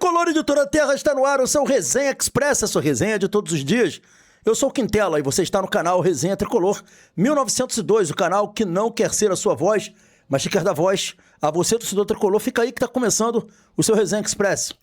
Tricolor de toda a terra, está no ar o seu Resenha Express, a sua resenha de todos os dias. Eu sou o Quintela e você está no canal Resenha Tricolor 1902, o canal que não quer ser a sua voz, mas que quer dar voz a você, torcedor tricolor. Fica aí que está começando o seu Resenha Express.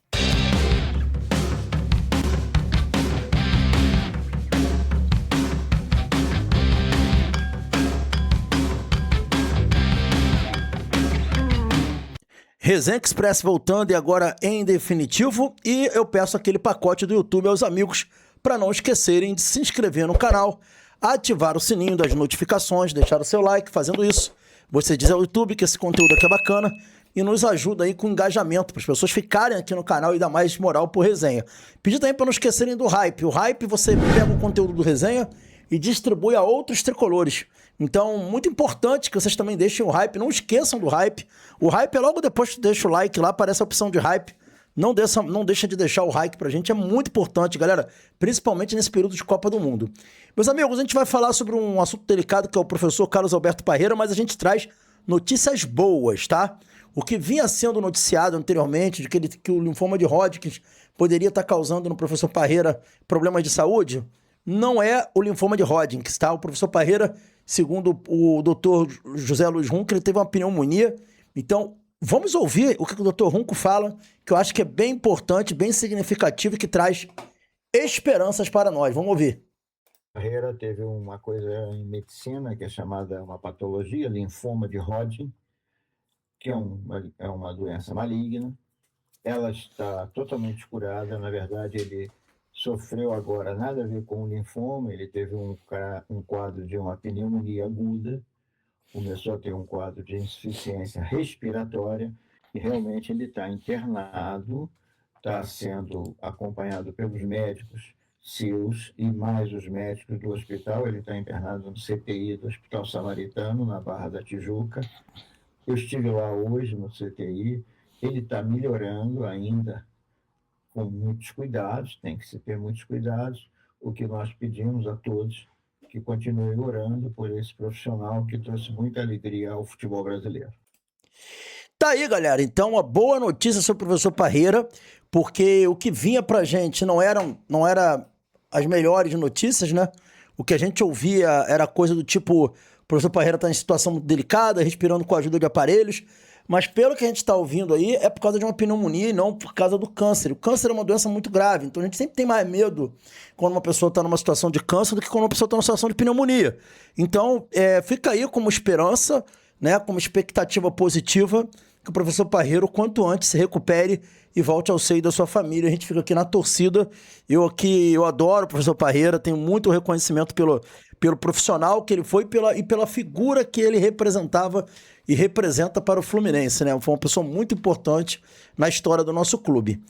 Resenha Express voltando e agora em definitivo, e eu peço aquele pacote do YouTube aos amigos para não esquecerem de se inscrever no canal, ativar o sininho das notificações, deixar o seu like. Fazendo isso, você diz ao YouTube que esse conteúdo aqui é bacana e nos ajuda aí com engajamento, para as pessoas ficarem aqui no canal e dar mais moral por resenha. Pedir também para não esquecerem do Hype. O Hype, você pega o conteúdo do resenha e distribui a outros tricolores. Então, muito importante que vocês também deixem o Hype, não esqueçam do Hype. O Hype é logo depois que deixa o like lá, aparece a opção de Hype. Não deixa de deixar o like pra gente, é muito importante, galera, principalmente nesse período de Copa do Mundo. Meus amigos, a gente vai falar sobre um assunto delicado que é o professor Carlos Alberto Parreira, mas a gente traz notícias boas, tá? O que vinha sendo noticiado anteriormente, de que o linfoma de Hodgkin poderia estar causando no professor Parreira problemas de saúde, não é o linfoma de Hodgkin, tá? O professor Parreira, segundo o doutor José Luiz Runco, ele teve uma pneumonia. Então, vamos ouvir o que o doutor Runco fala, que eu acho que é bem importante, bem significativo e que traz esperanças para nós. Vamos ouvir. Parreira teve uma coisa em medicina que é chamada uma patologia, linfoma de Hodgkin, que é uma doença maligna. Ela está totalmente curada. Na verdade, ele sofreu agora nada a ver com o linfoma, ele teve um quadro de uma pneumonia aguda, começou a ter um quadro de insuficiência respiratória e realmente ele está internado, está sendo acompanhado pelos médicos seus e mais os médicos do hospital. Ele está internado no CTI do Hospital Samaritano, na Barra da Tijuca. Eu estive lá hoje no CTI, ele está melhorando ainda, com muitos cuidados, tem que se ter muitos cuidados. O que nós pedimos a todos, que continuem orando por esse profissional que trouxe muita alegria ao futebol brasileiro. Tá aí, galera. Então, uma boa notícia sobre o professor Parreira, porque o que vinha pra gente não era as melhores notícias, né? O que a gente ouvia era coisa do tipo, o professor Parreira tá em situação muito delicada, respirando com a ajuda de aparelhos. Mas pelo que a gente está ouvindo aí, é por causa de uma pneumonia e não por causa do câncer. O câncer é uma doença muito grave, então a gente sempre tem mais medo quando uma pessoa está numa situação de câncer do que quando uma pessoa está numa situação de pneumonia. Então, fica aí como esperança, né, como expectativa positiva, que o professor Parreira, o quanto antes, se recupere e volte ao seio da sua família. A gente fica aqui na torcida. Eu adoro o professor Parreira, tenho muito reconhecimento pelo profissional que ele foi e pela figura que ele representava e representa para o Fluminense, né? Foi uma pessoa muito importante na história do nosso clube.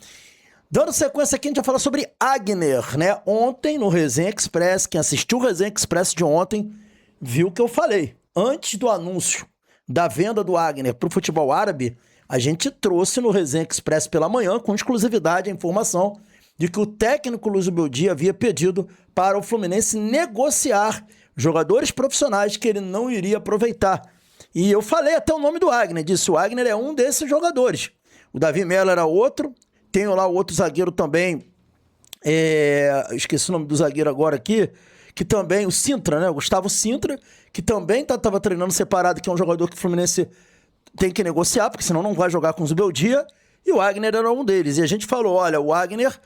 Dando sequência aqui, a gente vai falar sobre Agner, né? Ontem, no Resenha Express, quem assistiu o Resenha Express de ontem, viu o que eu falei. Antes do anúncio da venda do Agner para o futebol árabe, a gente trouxe no Resenha Express pela manhã, com exclusividade, a informação de que o técnico Luiz Beldi havia pedido para o Fluminense negociar jogadores profissionais que ele não iria aproveitar. E eu falei até o nome do Agner, disse o Agner é um desses jogadores. O Davi Melo era outro, tenho lá o outro zagueiro também, esqueci o nome do zagueiro agora aqui, que também, o Sintra, né, o Gustavo Sintra, que também estava treinando separado, que é um jogador que o Fluminense tem que negociar, porque senão não vai jogar com o Zubeldia, e o Agner era um deles. E a gente falou, olha, o Agner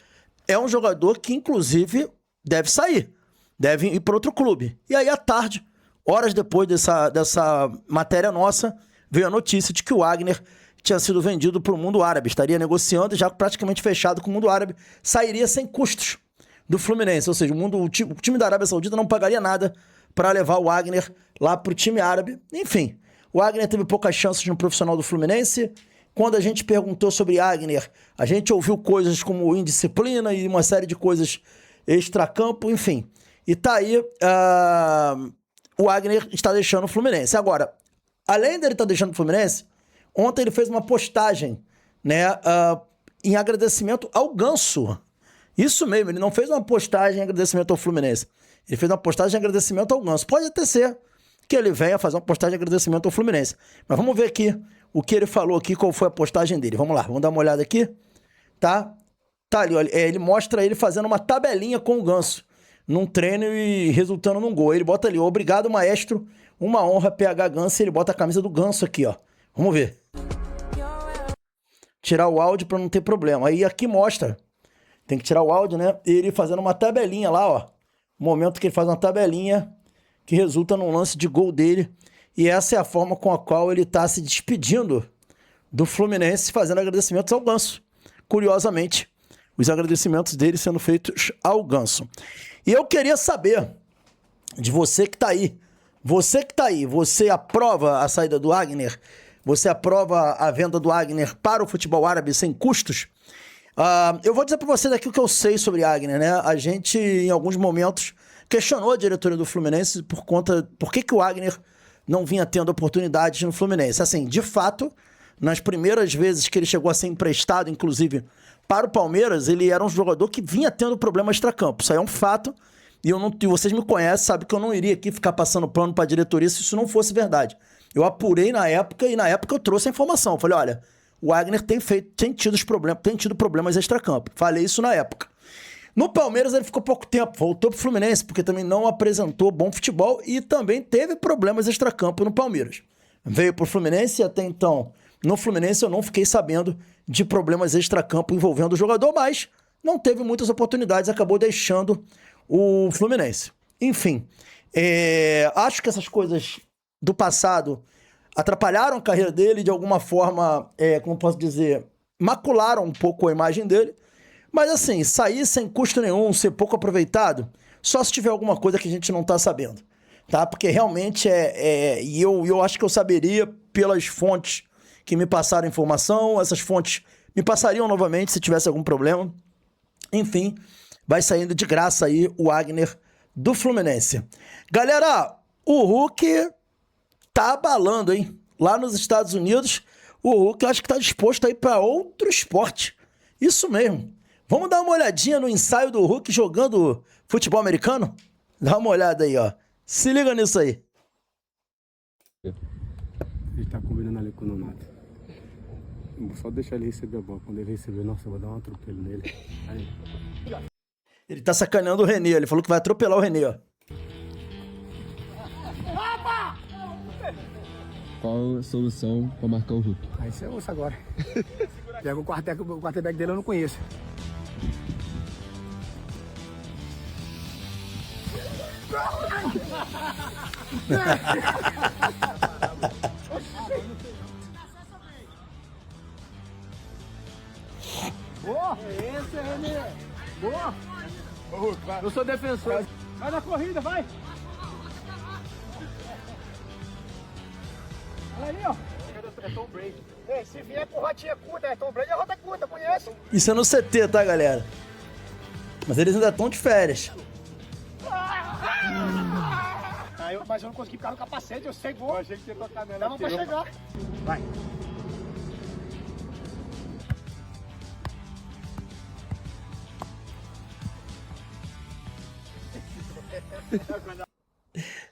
é um jogador que, inclusive, deve sair, deve ir para outro clube. E aí, à tarde, horas depois dessa matéria nossa, veio a notícia de que o Agner tinha sido vendido para o mundo árabe, estaria negociando, já praticamente fechado com o mundo árabe, sairia sem custos do Fluminense, ou seja, o time da Arábia Saudita não pagaria nada para levar o Agner lá para o time árabe. Enfim, o Agner teve poucas chances no profissional do Fluminense. Quando a gente perguntou sobre Agner, a gente ouviu coisas como indisciplina e uma série de coisas extracampo, enfim. E tá aí, o Agner está deixando o Fluminense. Agora, além dele estar deixando o Fluminense, ontem ele fez uma postagem, né, em agradecimento ao Ganso. Isso mesmo, ele não fez uma postagem em agradecimento ao Fluminense. Ele fez uma postagem em agradecimento ao Ganso. Pode até ser que ele venha fazer uma postagem de agradecimento ao Fluminense. Mas vamos ver aqui o que ele falou aqui, qual foi a postagem dele. Vamos lá, vamos dar uma olhada aqui. tá? Tá ali, olha, ele mostra ele fazendo uma tabelinha com o Ganso num treino e resultando num gol. Ele bota ali, obrigado, maestro, uma honra, PH Ganso, e ele bota a camisa do Ganso aqui, ó. Vamos ver. Tirar o áudio pra não ter problema. Aí aqui mostra, tem que tirar o áudio, né? Ele fazendo uma tabelinha lá, ó. O momento que ele faz uma tabelinha que resulta num lance de gol dele. E essa é a forma com a qual ele tá se despedindo do Fluminense, fazendo agradecimentos ao Ganso. Curiosamente, os agradecimentos dele sendo feitos ao Ganso. E eu queria saber de você que tá aí. Você que tá aí, você aprova a saída do Wagner? Você aprova a venda do Wagner para o futebol árabe sem custos? Eu vou dizer para você daqui o que eu sei sobre Wagner, né? A gente, em alguns momentos, questionou a diretoria do Fluminense por que o Wagner não vinha tendo oportunidades no Fluminense. Assim, de fato, nas primeiras vezes que ele chegou a ser emprestado, inclusive, para o Palmeiras, ele era um jogador que vinha tendo problemas extracampo. Isso aí é um fato. E vocês me conhecem, sabem que eu não iria aqui ficar passando plano para a diretoria se isso não fosse verdade. Eu apurei na época e na época eu trouxe a informação. Eu falei, olha, o Wagner tem tido problemas extracampo. Falei isso na época. No Palmeiras ele ficou pouco tempo, voltou pro Fluminense, porque também não apresentou bom futebol e também teve problemas extracampo no Palmeiras. Veio pro Fluminense e até então, no Fluminense eu não fiquei sabendo de problemas extracampo envolvendo o jogador, mas não teve muitas oportunidades, acabou deixando o Fluminense. Enfim, acho que essas coisas do passado atrapalharam a carreira dele, de alguma forma, como posso dizer, macularam um pouco a imagem dele. Mas assim, sair sem custo nenhum, ser pouco aproveitado, só se tiver alguma coisa que a gente não tá sabendo, tá? Porque realmente e eu acho que eu saberia pelas fontes que me passaram informação, essas fontes me passariam novamente se tivesse algum problema. Enfim, vai saindo de graça aí o Wagner do Fluminense. Galera, o Hulk tá abalando, hein? Lá nos Estados Unidos, o Hulk eu acho que tá disposto a ir para outro esporte. Isso mesmo. Vamos dar uma olhadinha no ensaio do Hulk jogando futebol americano? Dá uma olhada aí, ó. Se liga nisso aí. Ele tá combinando ali com o Nonato. Vou só deixar ele receber a bola. Quando ele receber, nossa, eu vou dar um atropelo nele. Aí. Ele tá sacaneando o René. Ele falou que vai atropelar o René, ó. Qual a solução pra marcar o Hulk? Aí você ouça agora. Pega o quarterback dele, eu não conheço. Boa! Esse é René! Boa! Eu sou defensor. Vai na corrida, vai! Olha ali, ó! É Tom Brady. Ei, se vier com rotinha curta, é Tom Brady, é rota curta, conhece? Isso é no CT, tá, galera? Mas eles ainda estão de férias. Mas eu não consegui ficar no capacete, eu sei que vou. Eu achei que ia tocar nela. Dava pra chegar. Vai.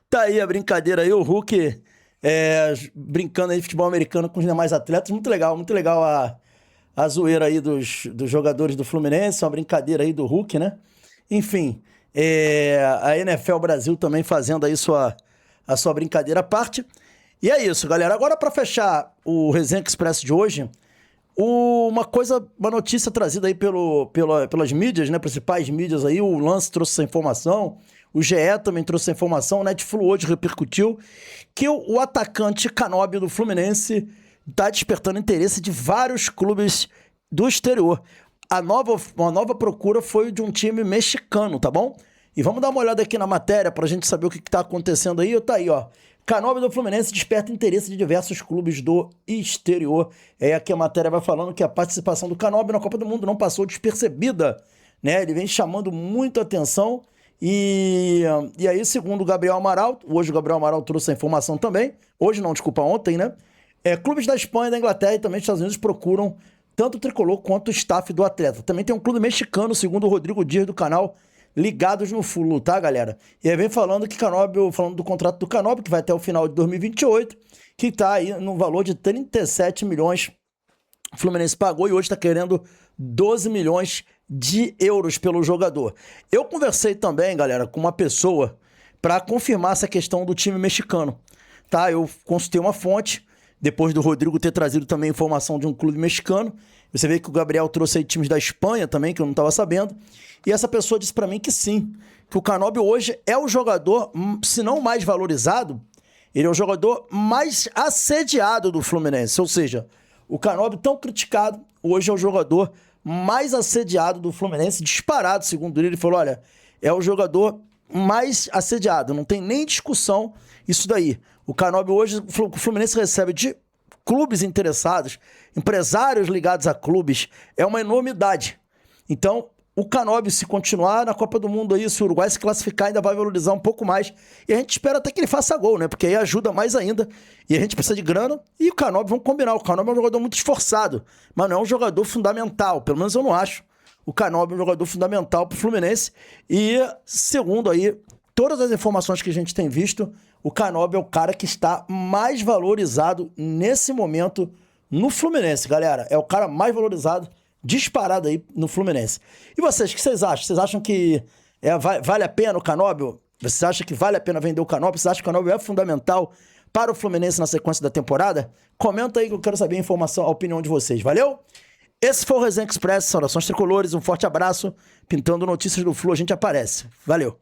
Tá aí a brincadeira aí, o Hulk brincando aí de futebol americano com os demais atletas. Muito legal a zoeira aí dos jogadores do Fluminense, uma brincadeira aí do Hulk, né? Enfim, a NFL Brasil também fazendo aí a sua brincadeira à parte. E é isso, galera. Agora, para fechar o Resenha Express de hoje, uma notícia trazida aí pelas mídias, né? Principais mídias aí, o Lance trouxe essa informação, o GE também trouxe essa informação, o Netflu hoje repercutiu que o atacante Canóbio do Fluminense está despertando interesse de vários clubes do exterior. Uma nova procura foi de um time mexicano, tá bom? E vamos dar uma olhada aqui na matéria pra gente saber o que tá acontecendo aí. Tá aí, ó. Canóbio do Fluminense desperta interesse de diversos clubes do exterior. Aqui a matéria vai falando que a participação do Canóbio na Copa do Mundo não passou despercebida, né? Ele vem chamando muito atenção e aí, segundo o Gabriel Amaral, hoje o Gabriel Amaral trouxe a informação também, hoje não, desculpa, ontem, né? Clubes da Espanha, da Inglaterra e também dos Estados Unidos procuram tanto o tricolor quanto o staff do atleta. Também tem um clube mexicano, segundo o Rodrigo Dias do canal Ligados no Flu, tá, galera? E aí vem falando falando do contrato do Canóbio, que vai até o final de 2028, que tá aí no valor de 37 milhões O Fluminense pagou e hoje está querendo 12 milhões de euros pelo jogador. Eu conversei também, galera, com uma pessoa para confirmar essa questão do time mexicano. Tá? Eu consultei uma fonte, depois do Rodrigo ter trazido também informação de um clube mexicano. Você vê que o Gabriel trouxe aí times da Espanha também, que eu não estava sabendo. E essa pessoa disse para mim que sim, que o Canóbio hoje é o jogador, se não mais valorizado, ele é o jogador mais assediado do Fluminense. Ou seja, o Canóbio, tão criticado, hoje é o jogador mais assediado do Fluminense, disparado, segundo ele. Ele falou, olha, é o jogador mais assediado, não tem nem discussão isso daí. O Canóbio hoje, o Fluminense recebe de clubes interessados, empresários ligados a clubes, é uma enormidade. Então, o Canóbio, se continuar na Copa do Mundo aí, se o Uruguai se classificar, ainda vai valorizar um pouco mais. E a gente espera até que ele faça gol, né? Porque aí ajuda mais ainda. E a gente precisa de grana. E o Canóbio, vamos combinar, o Canóbio é um jogador muito esforçado, mas não é um jogador fundamental. Pelo menos eu não acho. O Canóbio é um jogador fundamental pro Fluminense. E, segundo aí, todas as informações que a gente tem visto, o Canóbio é o cara que está mais valorizado nesse momento no Fluminense, galera. É o cara mais valorizado, disparado aí no Fluminense. E vocês, o que vocês acham? Vocês acham que vale a pena o Canóbio? Vocês acham que vale a pena vender o Canóbio? Vocês acham que o Canóbio é fundamental para o Fluminense na sequência da temporada? Comenta aí que eu quero saber a informação, a opinião de vocês. Valeu? Esse foi o Resenha Express, saudações tricolores, um forte abraço. Pintando notícias do Flu, a gente aparece. Valeu!